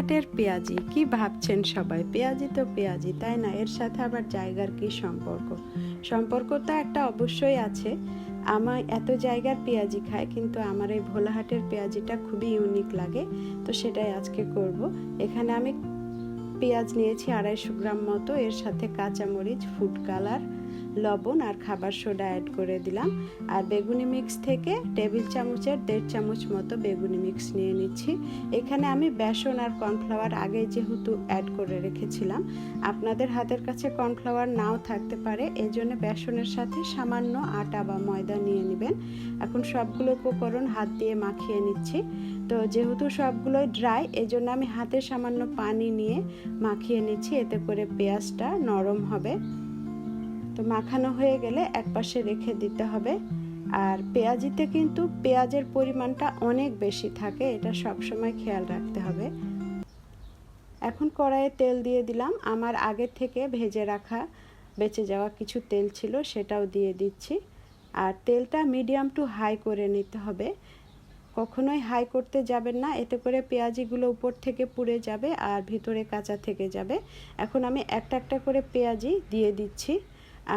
ভোলাহাটের পেঁয়াজি কি ভাবছেন সবাই? পেঁয়াজি তো পেঁয়াজি, তাই না? এর সাথে আবার জায়গার কি সম্পর্ক? সম্পর্ক তো একটা অবশ্যই আছে। আমার এত জায়গার পেঁয়াজি খায়, কিন্তু আমার এই ভোলাহাটের পেঁয়াজিটা খুবই ইউনিক লাগে। তো সেটাই আজকে করব। এখানে আমি পেঁয়াজ নিয়েছি 250 গ্রাম মতো, এর সাথে কাঁচামরিচ, ফুড কালার, লবণ আর খাবার সোডা অ্যাড করে দিলাম। আর বেগুনি মিক্স থেকে টেবিল চামচের 1.5 চামচ মতো বেগুনি মিক্স নিয়ে নিচ্ছি। এখানে আমি বেসন আর কর্নফ্লাওয়ার আগে যেহেতু অ্যাড করে রেখেছিলাম, আপনাদের হাতের কাছে কর্নফ্লাওয়ার নাও থাকতে পারে, এই জন্য বেসনের সাথে সামান্য আটা বা ময়দা নিয়ে নেবেন। এখন সবগুলো উপকরণ হাত দিয়ে মাখিয়ে নিচ্ছি। তো যেহেতু সবগুলোই ড্রাই, এই জন্য আমি হাতে সামান্য পানি নিয়ে মাখিয়ে নিচ্ছি, এতে করে পেঁয়াজটা নরম হবে। তো মাখানো হয়ে গেলে একপাশে রেখে দিতে হবে। আর পেঁয়াজিতে কিন্তু পেঁয়াজের পরিমাণটা অনেক বেশি থাকে, এটা সবসময় খেয়াল রাখতে হবে। এখন কড়াইয়ে তেল দিয়ে দিলাম। আমার আগে থেকে ভেজে রাখা বেঁচে যাওয়া কিছু তেল ছিল, সেটাও দিয়ে দিচ্ছি। আর তেলটা মিডিয়াম টু হাই করে নিতে হবে, কখনোই হাই করতে যাবেন না, এতে করে পেঁয়াজিগুলো উপর থেকে পুড়ে যাবে আর ভিতরে কাঁচা থেকে যাবে। এখন আমি একটা একটা করে পেঁয়াজি দিয়ে দিচ্ছি।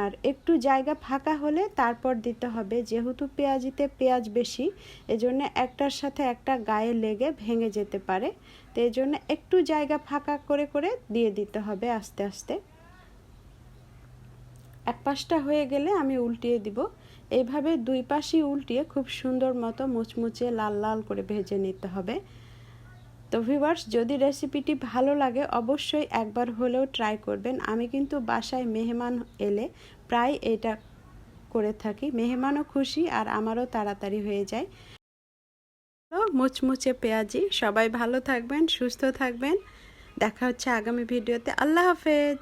আর একটু জায়গা ফাঁকা হলে তারপর দিতে হবে, যেহেতু পেঁয়াজিতে পেঁয়াজ বেশি, এজন্য একটার সাথে একটা গায়ে লেগে ভেঙে যেতে পারে। তো এই জন্য একটু জায়গা ফাঁকা করে করে দিয়ে দিতে হবে আস্তে আস্তে। এক পাশটা হয়ে গেলে আমি উল্টিয়ে দিব। এইভাবে দুই পাশই উল্টিয়ে খুব সুন্দর মতো মুচমুচে লাল লাল করে ভেজে নিতে হবে। তো ভিউয়ার্স, যদি রেসিপিটি ভালো লাগে অবশ্যই একবার হলেও ট্রাই করবেন। আমি কিন্তু বাসায় মেহমান এলে প্রায় এটা করে থাকি, মেহমানও খুশি আর আমারও তাড়াতাড়ি হয়ে যায়। তো মুচমুচে পেঁয়াজি, সবাই ভালো থাকবেন, সুস্থ থাকবেন। দেখা হচ্ছে আগামী ভিডিওতে। আল্লাহ হাফেজ।